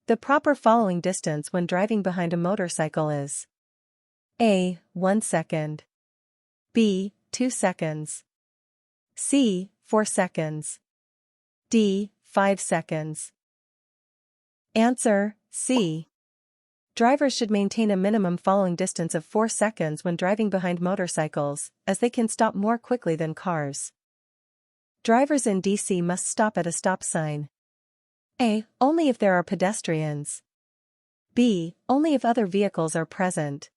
The proper following distance when driving behind a motorcycle is A. 1 second. B. 2 seconds. C. 4 seconds. D. 5 seconds. Answer, C. Drivers should maintain a minimum following distance of 4 seconds when driving behind motorcycles, as they can stop more quickly than cars. Drivers in DC must stop at a stop sign. A. Only if there are pedestrians. B. Only if other vehicles are present.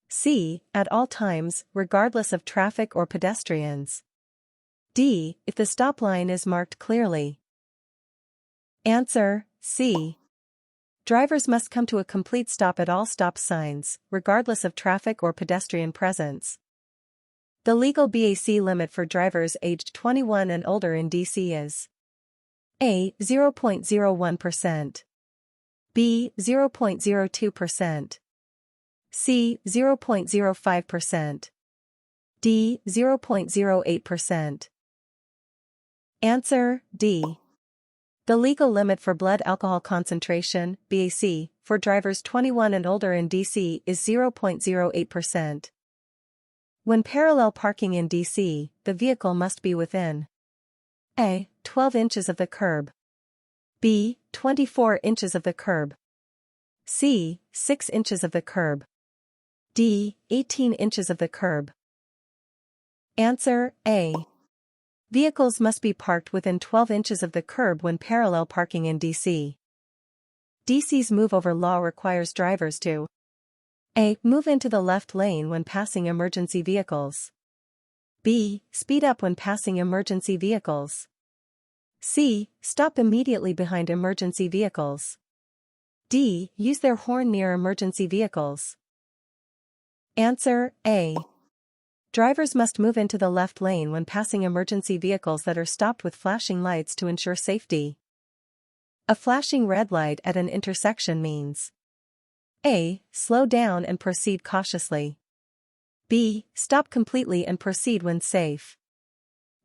C. At all times, regardless of traffic or pedestrians. D. If the stop line is marked clearly. Answer, C. Drivers must come to a complete stop at all stop signs, regardless of traffic or pedestrian presence. The legal BAC limit for drivers aged 21 and older in DC is A. 0.01%. B. 0.02%. C. 0.05%. D. 0.08%. Answer, D. The legal limit for blood alcohol concentration, BAC, for drivers 21 and older in DC is 0.08%. When parallel parking in DC, the vehicle must be within A. 12 inches of the curb. B. 24 inches of the curb. C. 6 inches of the curb. D. 18 inches of the curb. Answer, A. Vehicles must be parked within 12 inches of the curb when parallel parking in DC. DC's move-over law requires drivers to A. Move into the left lane when passing emergency vehicles. B. Speed up when passing emergency vehicles. C. Stop immediately behind emergency vehicles. D. Use their horn near emergency vehicles. Answer, A. Drivers must move into the left lane when passing emergency vehicles that are stopped with flashing lights to ensure safety. A flashing red light at an intersection means A. Slow down and proceed cautiously. B. Stop completely and proceed when safe.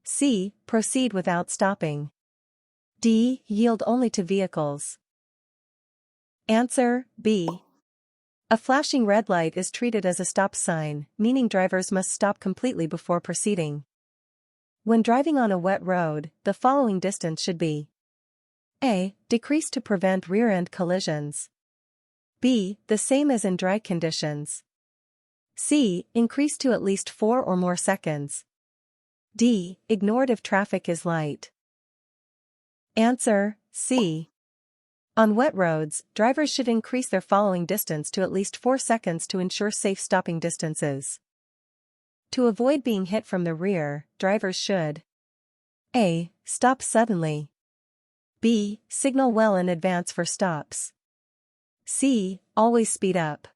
C. Proceed without stopping. D. Yield only to vehicles. Answer, B. A flashing red light is treated as a stop sign, meaning drivers must stop completely before proceeding. When driving on a wet road, the following distance should be A. Decrease to prevent rear-end collisions. B. The same as in dry conditions. C. Increase to at least 4 or more seconds. D. Ignored if traffic is light. Answer, C. On wet roads, drivers should increase their following distance to at least 4 seconds to ensure safe stopping distances. To avoid being hit from the rear, drivers should A. Stop suddenly. B. Signal well in advance for stops. C. Always speed up.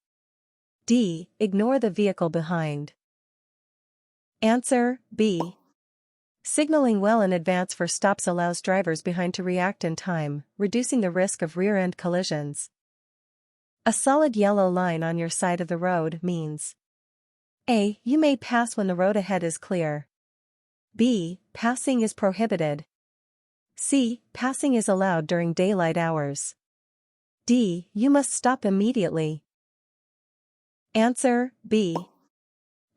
D. Ignore the vehicle behind. Answer, B. Signaling well in advance for stops allows drivers behind to react in time, reducing the risk of rear-end collisions. A solid yellow line on your side of the road means A. You may pass when the road ahead is clear. B. Passing is prohibited. C. Passing is allowed during daylight hours. D. You must stop immediately. Answer, B.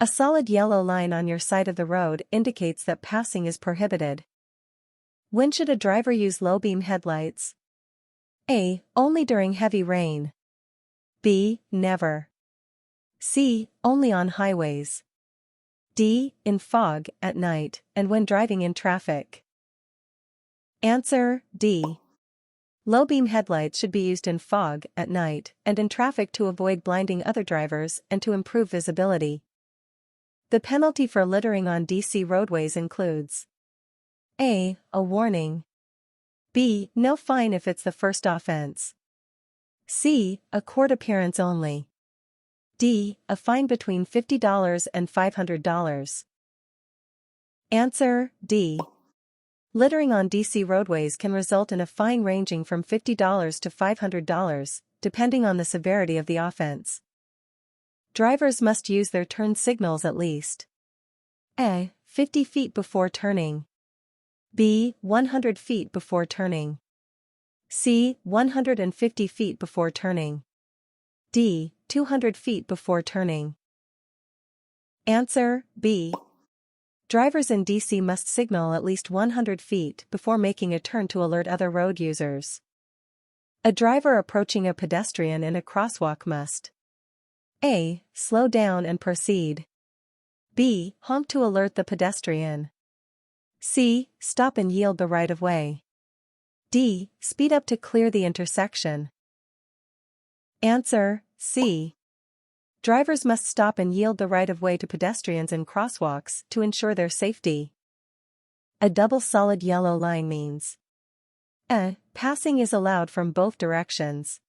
A solid yellow line on your side of the road indicates that passing is prohibited. When should a driver use low-beam headlights? A. Only during heavy rain. B. Never. C. Only on highways. D. In fog, at night, and when driving in traffic. Answer, D. Low-beam headlights should be used in fog, at night, and in traffic to avoid blinding other drivers and to improve visibility. The penalty for littering on DC roadways includes A. A warning. B. No fine if it's the first offense. C. A court appearance only. D. A fine between $50 and $500. Answer, D. Littering on DC roadways can result in a fine ranging from $50 to $500, depending on the severity of the offense. Drivers must use their turn signals at least A. 50 feet before turning. B. 100 feet before turning. C. 150 feet before turning. D. 200 feet before turning. Answer, B. Drivers in DC must signal at least 100 feet before making a turn to alert other road users. A driver approaching a pedestrian in a crosswalk must A. Slow down and proceed. B. Honk to alert the pedestrian. C. Stop and yield the right-of-way. D. Speed up to clear the intersection. Answer, C. Drivers must stop and yield the right-of-way to pedestrians in crosswalks to ensure their safety. A double solid yellow line means A. Passing is allowed from both directions.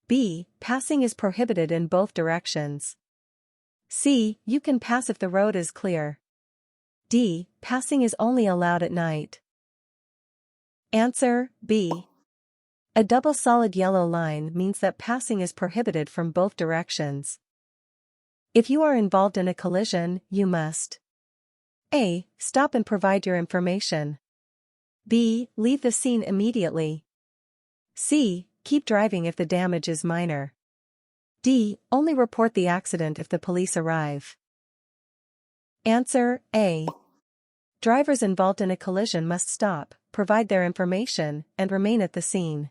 B. Passing is prohibited in both directions. C. You can pass if the road is clear. D. Passing is only allowed at night. Answer, B. A double solid yellow line means that passing is prohibited from both directions. If you are involved in a collision, you must A. Stop and provide your information. B. Leave the scene immediately. C. Keep driving if the damage is minor. D. Only report the accident if the police arrive. Answer, A. Drivers involved in a collision must stop, provide their information, and remain at the scene.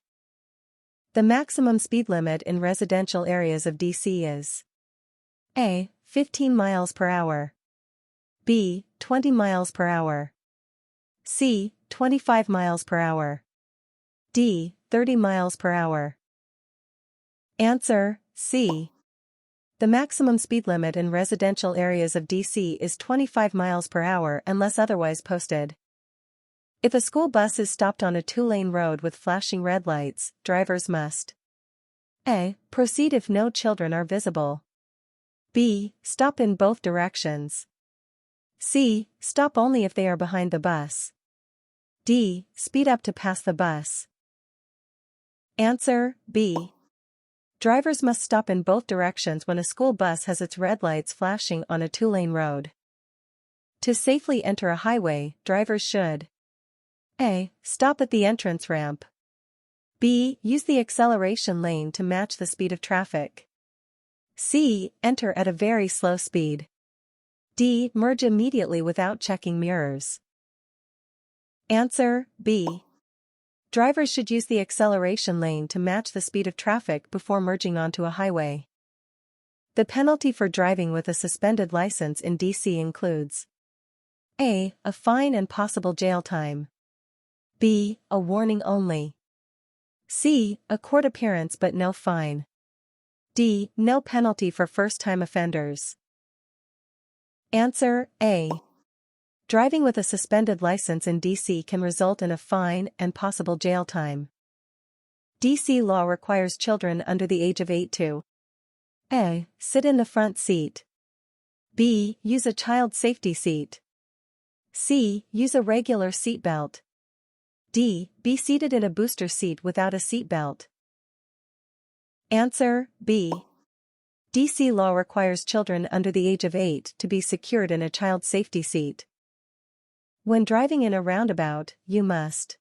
The maximum speed limit in residential areas of DC is A. 15 miles per hour. B. 20 miles per hour. C. 25 miles per hour. D. 30 miles per hour. Answer, C. The maximum speed limit in residential areas of DC is 25 miles per hour unless otherwise posted. If a school bus is stopped on a two-lane road with flashing red lights, drivers must A. Proceed if no children are visible. B. Stop in both directions. C. Stop only if they are behind the bus. D. Speed up to pass the bus. Answer, B. Drivers must stop in both directions when a school bus has its red lights flashing on a two-lane road. To safely enter a highway, drivers should A. Stop at the entrance ramp. B. Use the acceleration lane to match the speed of traffic. C. Enter at a very slow speed. D. Merge immediately without checking mirrors. Answer, B. Drivers should use the acceleration lane to match the speed of traffic before merging onto a highway. The penalty for driving with a suspended license in DC includes A. A fine and possible jail time. B. A warning only. C. A court appearance but no fine. D. No penalty for first-time offenders. Answer, A. Driving with a suspended license in DC can result in a fine and possible jail time. DC law requires children under the age of 8 to A. Sit in the front seat. B. Use a child safety seat. C. Use a regular seat belt. D. Be seated in a booster seat without a seat belt. Answer, B. DC law requires children under the age of 8 to be secured in a child safety seat. When driving in a roundabout, you must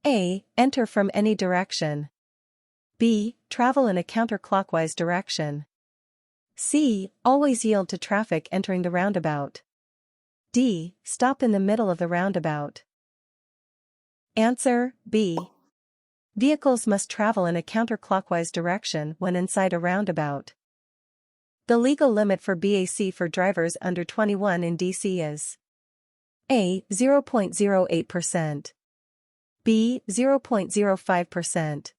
A. Enter from any direction. B. Travel in a counterclockwise direction. C. Always yield to traffic entering the roundabout. D. Stop in the middle of the roundabout. Answer, B. Vehicles must travel in a counterclockwise direction when inside a roundabout. The legal limit for BAC for drivers under 21 in DC is A. 0.08%. B. 0.05%.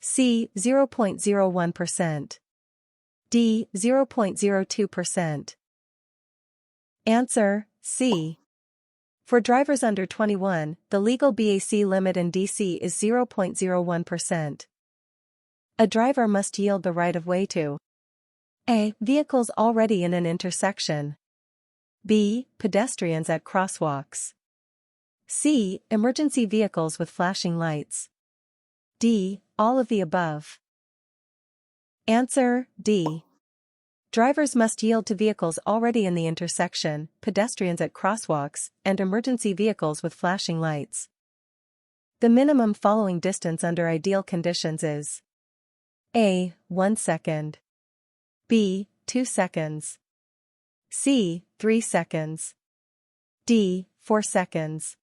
C. 0.01%. D. 0.02%. Answer, C. For drivers under 21, the legal BAC limit in DC is 0.01%. A driver must yield the right-of-way to A. Vehicles already in an intersection. B. Pedestrians at crosswalks. C. Emergency vehicles with flashing lights. D. All of the above. Answer, D. Drivers must yield to vehicles already in the intersection, pedestrians at crosswalks, and emergency vehicles with flashing lights. The minimum following distance under ideal conditions is A. 1 second. B. 2 seconds. C. 3 seconds. D. 4 seconds.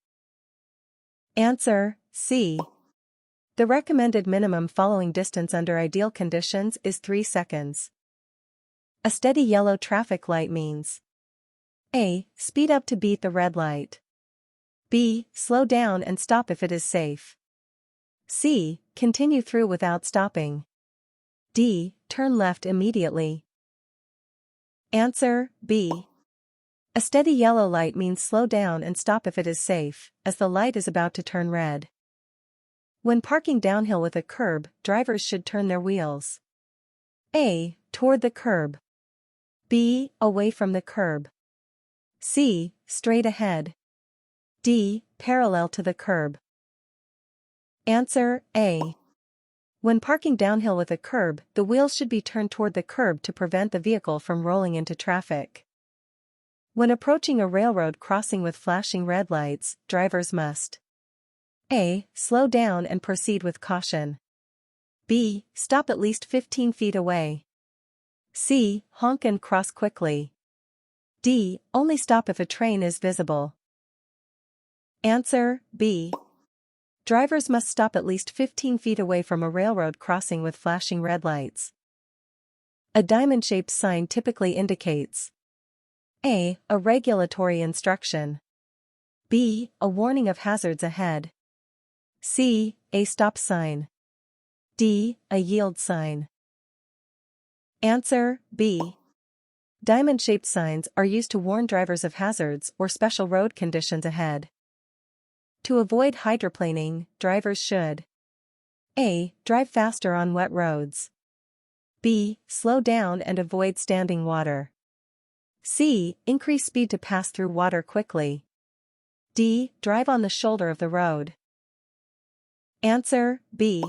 Answer, C. The recommended minimum following distance under ideal conditions is 3 seconds. A steady yellow traffic light means A. Speed up to beat the red light. B. Slow down and stop if it is safe. C. Continue through without stopping. D. Turn left immediately. Answer, B. A steady yellow light means slow down and stop if it is safe, as the light is about to turn red. When parking downhill with a curb, drivers should turn their wheels A. Toward the curb. B. Away from the curb. C. Straight ahead. D. Parallel to the curb. Answer, A. When parking downhill with a curb, the wheels should be turned toward the curb to prevent the vehicle from rolling into traffic. When approaching a railroad crossing with flashing red lights, drivers must A. Slow down and proceed with caution. B. Stop at least 15 feet away. C. Honk and cross quickly. D. Only stop if a train is visible. Answer, B. Drivers must stop at least 15 feet away from a railroad crossing with flashing red lights. A diamond-shaped sign typically indicates A. A regulatory instruction. B. A warning of hazards ahead. C. A stop sign. D. A yield sign. Answer, B. Diamond-shaped signs are used to warn drivers of hazards or special road conditions ahead. To avoid hydroplaning, drivers should A. Drive faster on wet roads. B. Slow down and avoid standing water. C. Increase speed to pass through water quickly. D. Drive on the shoulder of the road. Answer, B.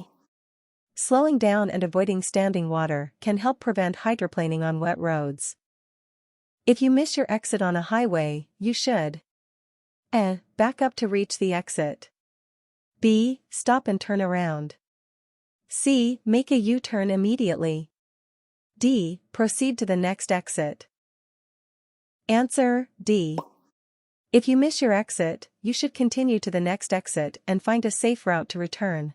Slowing down and avoiding standing water can help prevent hydroplaning on wet roads. If you miss your exit on a highway, you should A. Back up to reach the exit. B. Stop and turn around. C. Make a U-turn immediately. D. Proceed to the next exit. Answer, D. If you miss your exit, you should continue to the next exit and find a safe route to return.